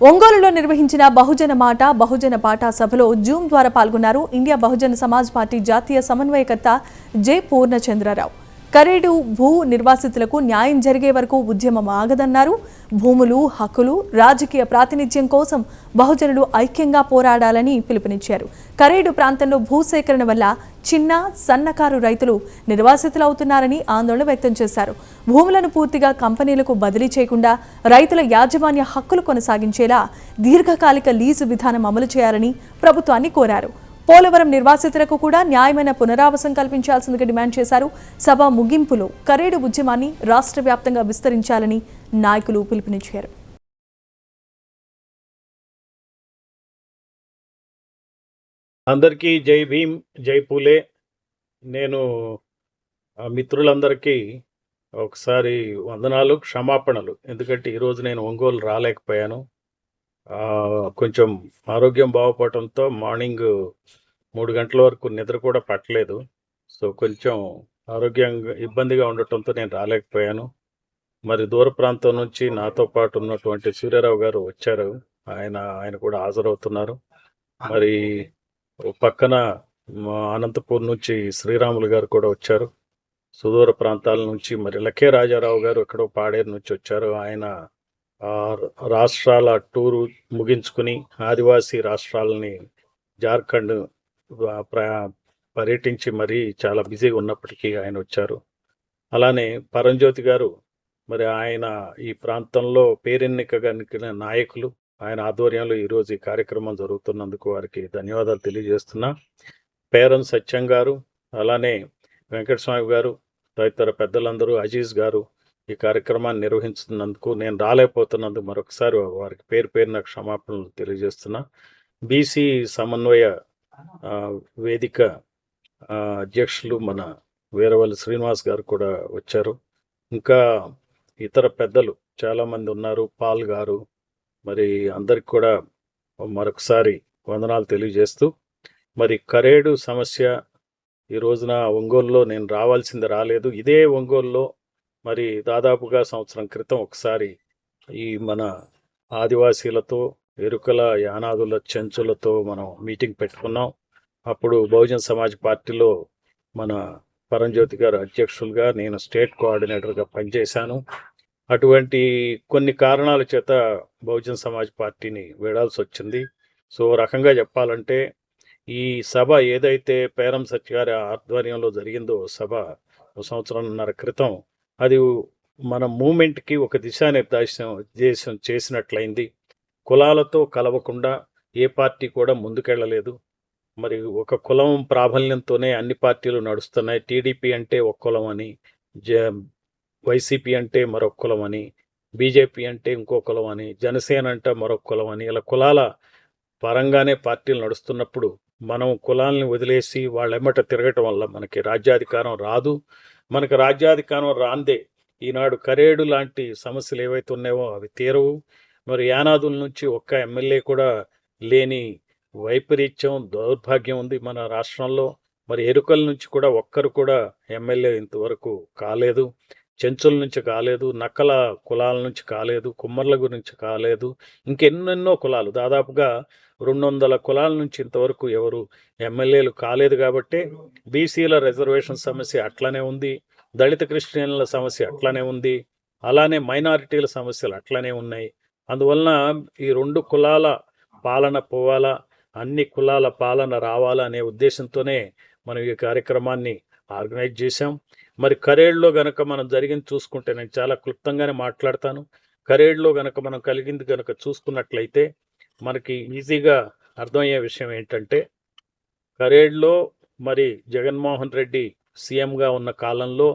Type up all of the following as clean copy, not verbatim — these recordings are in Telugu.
ఒంగోలులో నిర్వహించిన బహుజన మాట బహుజన పాట సభలో జూమ్ ద్వారా పాల్గొన్నారు ఇండియా బహుజన సమాజ్ పార్టీ జాతీయ సమన్వయకర్త జె పూర్ణచంద్రరావు. కరేడు భూ నిర్వాసితులకు న్యాయం జరిగే వరకు ఉద్యమం ఆగదన్నారు. భూములు, హక్కులు, రాజకీయ ప్రాతినిధ్యం కోసం బహుజనులు ఐక్యంగా పోరాడాలని పిలుపునిచ్చారు. కరేడు ప్రాంతంలో భూసేకరణ వల్ల చిన్న, సన్నకారు రైతులు నిర్వాసితులవుతున్నారని ఆందోళన వ్యక్తం చేశారు. భూములను పూర్తిగా కంపెనీలకు బదిలీ చేయకుండా రైతుల యాజమాన్య హక్కులు కొనసాగించేలా దీర్ఘకాలిక లీజు విధానం అమలు చేయాలని ప్రభుత్వాన్ని కోరారు. పోలవరం నిర్వాసితులకు కూడా న్యాయమైన పునరావాసం కల్పించాల్సిందిగా డిమాండ్ చేశారు. సభ ముగింపులో కరేడు ఉద్యమాన్ని రాష్ట్ర వ్యాప్తంగా విస్తరించాలని నాయకులు పిలుపునిచ్చారు. అందరికీ జై భీమ్, జై పూలే. నేను మిత్రులందరికీ ఒకసారి వందనాలు, క్షమాపణలు. ఎందుకంటే ఈరోజు నేను ఒంగోలు రాలేకపోయాను. కొంచెం ఆరోగ్యం బాగుపడటంతో మార్నింగ్ 3 గంటల వరకు నిద్ర కూడా పట్టలేదు. సో కొంచెం ఆరోగ్యంగా ఇబ్బందిగా ఉండటంతో నేను రాలేకపోయాను. మరి దూర ప్రాంతం నుంచి నాతో పాటు ఉన్నటువంటి సూర్యారావు గారు వచ్చారు. ఆయన కూడా హాజరవుతున్నారు. మరి పక్కన అనంతపూర్ నుంచి శ్రీరాములు గారు కూడా వచ్చారు. సుదూర ప్రాంతాల నుంచి మరి లక్కే రాజారావు గారు ఎక్కడో పాడేరు నుంచి వచ్చారు. ఆయన రాష్ట్రాల టూరు ముగించుకుని ఆదివాసీ రాష్ట్రాలని జార్ఖండ్ పర్యటించి మరి చాలా బిజీగా ఉన్నప్పటికీ ఆయన వచ్చారు. అలానే పరంజ్యోతి గారు, మరి ఆయన ఈ ప్రాంతంలో పేరెన్నికగా నాయకులు. ఆయన ఆధ్వర్యంలో ఈరోజు ఈ కార్యక్రమం జరుగుతున్నందుకు వారికి ధన్యవాదాలు తెలియజేస్తున్నా. పేరం సత్యం గారు, అలానే వెంకటస్వామి గారు, తదితర పెద్దలందరూ, అజీజ్ గారు ఈ కార్యక్రమాన్ని నిర్వహిస్తున్నందుకు, నేను రాలేకపోతున్నందుకు మరొకసారి వారికి పేరున క్షమాపణలు తెలియజేస్తున్నా. బీసీ సమన్వయ వేదిక అధ్యక్షులు మన వీరవల్లి శ్రీనివాస్ గారు కూడా వచ్చారు. ఇంకా ఇతర పెద్దలు చాలామంది ఉన్నారు, పాల్ గారు. మరి అందరికి కూడా మరొకసారి వందనాలు తెలియజేస్తూ, మరి కరేడు సమస్య ఈ రోజున ఒంగోలులో నేను రాలేదు. ఇదే ఒంగోలులో మరి దాదాపుగా సంవత్సరం క్రితం ఒకసారి ఈ మన ఆదివాసీలతో, ఎరుకల, యానాదుల, చెంచులతో మనం మీటింగ్ పెట్టుకున్నాం. అప్పుడు బహుజన్ సమాజ్ పార్టీలో మన పరంజ్యోతి గారు అధ్యక్షులుగా, నేను స్టేట్ కోఆర్డినేటర్గా పనిచేశాను. అటువంటి కొన్ని కారణాల చేత బహుజన్ సమాజ్ పార్టీని వీడాల్సి వచ్చింది. సో రకంగా చెప్పాలంటే ఈ సభ ఏదైతే పేరం సత్య గారి ఆధ్వర్యంలో జరిగిందో సభ 1 సంవత్సరంన్నర క్రితం, అది మన మూమెంట్కి ఒక దిశానిర్దేశం చేసినట్లయింది. కులాలతో కలవకుండా ఏ పార్టీ కూడా ముందుకెళ్ళలేదు. మరి ఒక కులం ప్రాబల్యంతోనే అన్ని పార్టీలు నడుస్తున్నాయి. టీడీపీ అంటే ఒక కులం అని, వైసీపీ అంటే మరొక కులం అని, బీజేపీ అంటే ఇంకో కులం అని, జనసేన అంటే మరొక కులం అని, ఇలా కులాల పరంగానే పార్టీలు నడుస్తున్నప్పుడు మనం కులాలని వదిలేసి వాళ్ళెమ్మట తిరగటం వల్ల మనకి రాజ్యాధికారం రాదు. మనకు రాజ్యాధికారం రాందే ఈనాడు కరేడు లాంటి సమస్యలు ఏవైతే ఉన్నాయో అవి తీరవు. మరి యానాదుల నుంచి ఒక్క ఎమ్మెల్యే కూడా లేని వైపరీత్యం, దౌర్భాగ్యం ఉంది మన రాష్ట్రంలో. మరి ఎరుకల నుంచి కూడా ఒక్కరు కూడా ఎమ్మెల్యే ఇంతవరకు కాలేదు. చెంచుల నుంచి కాలేదు, నక్కల కులాల నుంచి కాలేదు, కుమ్మర్ల గురించి కాలేదు, ఇంకెన్నెన్నో కులాలు, దాదాపుగా 200 కులాల నుంచి ఇంతవరకు ఎవరు ఎమ్మెల్యేలు కాలేదు. కాబట్టి బీసీల రిజర్వేషన్ సమస్య అట్లనే ఉంది, దళిత క్రిస్టియన్ల సమస్య అట్లనే ఉంది, అలానే మైనారిటీల సమస్యలు అట్లనే ఉన్నాయి. అందువలన ఈ 2 కులాల పాలన పోవాలా, అన్ని కులాల పాలన రావాలా అనే ఉద్దేశంతోనే మనం ఈ కార్యక్రమాన్ని ఆర్గనైజ్ చేశాం. మరి కరేడులో గనక మనం జరిగింది చూసుకుంటే, నేను చాలా క్లుప్తంగానే మాట్లాడతాను. కరేడులో గనక మనం కలిగింది గనక చూసుకున్నట్లయితే మనకి ఈజీగా అర్థమయ్యే విషయం ఏంటంటే, కరేడులో మరి జగన్మోహన్ రెడ్డి సీఎంగా ఉన్న కాలంలో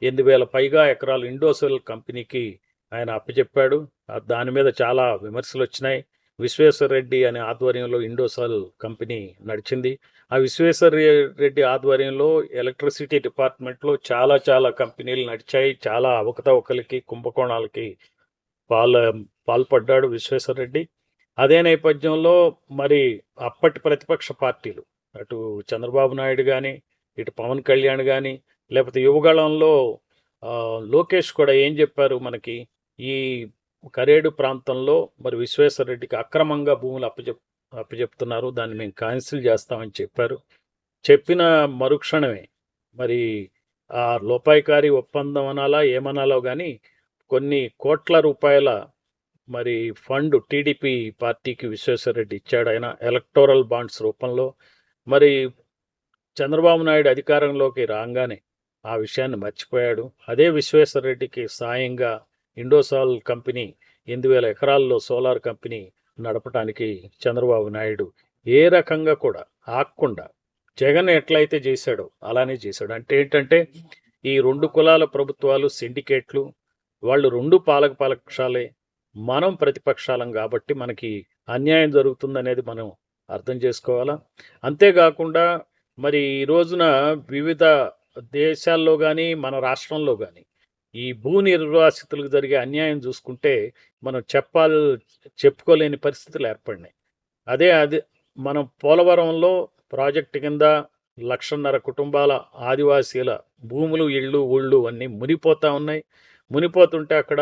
8,000 పైగా ఎకరాలు ఇండోసెల్ కంపెనీకి ఆయన అప్పచెప్పాడు. దాని మీద చాలా విమర్శలు వచ్చినాయి. విశ్వేశ్వర రెడ్డి అనే ఆధ్వర్యంలో ఇండోసెల్ కంపెనీ నడిచింది. ఆ విశ్వేశ్వర రెడ్డి ఆధ్వర్యంలో ఎలక్ట్రిసిటీ డిపార్ట్మెంట్లో చాలా కంపెనీలు నడిచాయి. చాలా అవకతవకలకి, కుంభకోణాలకి పాల్పడ్డాడు విశ్వేశ్వర రెడ్డి. అదే నేపథ్యంలో మరి అప్పటి ప్రతిపక్ష పార్టీలు, అటు చంద్రబాబు నాయుడు కానీ, ఇటు పవన్ కళ్యాణ్ కానీ, లేకపోతే యువగళంలో లోకేష్ కూడా ఏం చెప్పారు, మనకి ఈ కరేడు ప్రాంతంలో మరి విశ్వేశ్వరరెడ్డికి అక్రమంగా భూములు అప్పచెప్తున్నారు, దాన్ని మేము క్యాన్సిల్ చేస్తామని చెప్పారు. చెప్పిన మరుక్షణమే మరి ఆ లోపాయికారి ఒప్పందం అనాలా ఏమనాలో కానీ కొన్ని కోట్ల రూపాయల మరి ఫండ్ టీడీపీ పార్టీకి విశ్వేశ్వరరెడ్డి ఇచ్చాడు. ఆయన ఎలక్టోరల్ బాండ్స్ రూపంలో. మరి చంద్రబాబు నాయుడు అధికారంలోకి రాగానే ఆ విషయాన్ని మర్చిపోయాడు. అదే విశ్వేశ్వరరెడ్డికి సాయంగా ఇండోసాల్ కంపెనీ 8,000 ఎకరాల్లో సోలార్ కంపెనీ నడపడానికి చంద్రబాబు నాయుడు ఏ రకంగా కూడా ఆగకుండా జగన్ ఎట్లయితే చేశాడో అలానే చేశాడు. అంటే ఏంటంటే ఈ రెండు కులాల ప్రభుత్వాలు సిండికేట్లు, వాళ్ళు రెండు పాలకపక్షాలే, మనం ప్రతిపక్షాలం కాబట్టి మనకి అన్యాయం జరుగుతుందనేది మనం అర్థం చేసుకోవాలా. అంతేకాకుండా మరి ఈ రోజున వివిధ దేశాల్లో కానీ మన రాష్ట్రంలో కానీ ఈ భూ నిర్వాసితులకు జరిగే అన్యాయం చూసుకుంటే మనం చెప్పుకోలేని పరిస్థితులు ఏర్పడినాయి. అదే మనం పోలవరంలో ప్రాజెక్టు కింద 1,500,000 కుటుంబాల ఆదివాసీల భూములు, ఇళ్ళు, ఊళ్ళు అన్నీ మునిపోతూ ఉన్నాయి. మునిపోతుంటే అక్కడ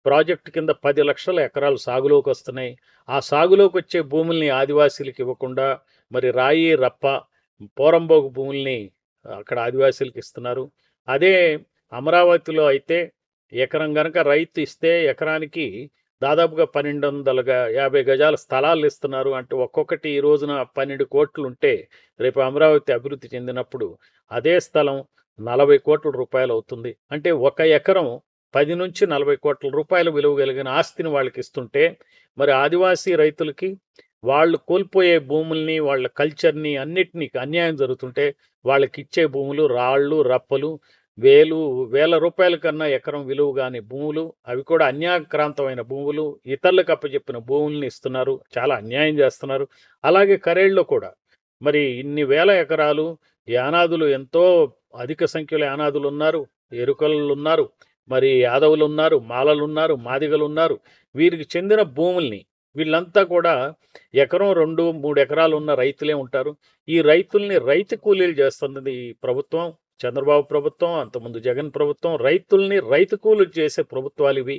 ప్రాజెక్టు కింద 10 లక్షల ఎకరాలు సాగులోకి వస్తున్నాయి. ఆ సాగులోకి వచ్చే భూముల్ని ఆదివాసీలకు ఇవ్వకుండా మరి రాయి, రప్ప, పోరంబోగు భూముల్ని అక్కడ ఆదివాసీలకు ఇస్తున్నారు. అదే అమరావతిలో అయితే ఎకరం గనక రైతు ఇస్తే ఎకరానికి దాదాపుగా 1,250 గజాల స్థలాలు ఇస్తున్నారు. అంటే ఒక్కొక్కటి ఈ రోజున 12 కోట్లు ఉంటే రేపు అమరావతి అభివృద్ధి చెందినప్పుడు అదే స్థలం 40 కోట్ల రూపాయలు అవుతుంది. అంటే ఒక ఎకరం 10 నుంచి 40 కోట్ల రూపాయల విలువ కలిగిన ఆస్తిని వాళ్ళకి ఇస్తుంటే మరి ఆదివాసీ రైతులకి వాళ్ళు కోల్పోయే భూముల్ని, వాళ్ళ కల్చర్ని అన్నిటినీ అన్యాయం జరుగుతుంటే వాళ్ళకి ఇచ్చే భూములు రాళ్ళు, రప్పలు, వేల రూపాయల కన్నా ఎకరం విలువ కాని భూములు, అవి కూడా అన్యాక్రాంతమైన భూములు, ఇతరులకు అప్పచెప్పిన భూముల్ని ఇస్తున్నారు. చాలా అన్యాయం చేస్తున్నారు. అలాగే కరేళ్ళలో కూడా మరి ఇన్ని వేల ఎకరాలు యానాదులు, ఎంతో అధిక సంఖ్యలో యానాదులు ఉన్నారు, ఎరుకలు ఉన్నారు, మరి యాదవులు ఉన్నారు, మాలలు ఉన్నారు, మాదిగలు ఉన్నారు. వీరికి చెందిన భూముల్ని వీళ్ళంతా కూడా ఎకరం 2-3 ఎకరాలు ఉన్న రైతులే ఉంటారు. ఈ రైతుల్ని రైతు కూలీలు చేస్తున్నది ఈ ప్రభుత్వం, చంద్రబాబు ప్రభుత్వం, అంతకుముందు జగన్ ప్రభుత్వం. రైతుల్ని రైతు కూలీలు చేసే ప్రభుత్వాలు ఇవి.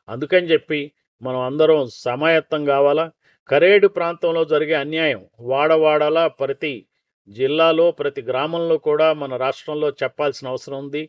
అందుకని చెప్పి మనం అందరం సమాయత్తం కావాలా. కరేడు ప్రాంతంలో జరిగే అన్యాయం వాడవాడలా ప్రతి జిల్లాలో, ప్రతి గ్రామంలో కూడా మన రాష్ట్రంలో చెప్పాల్సిన అవసరం ఉంది.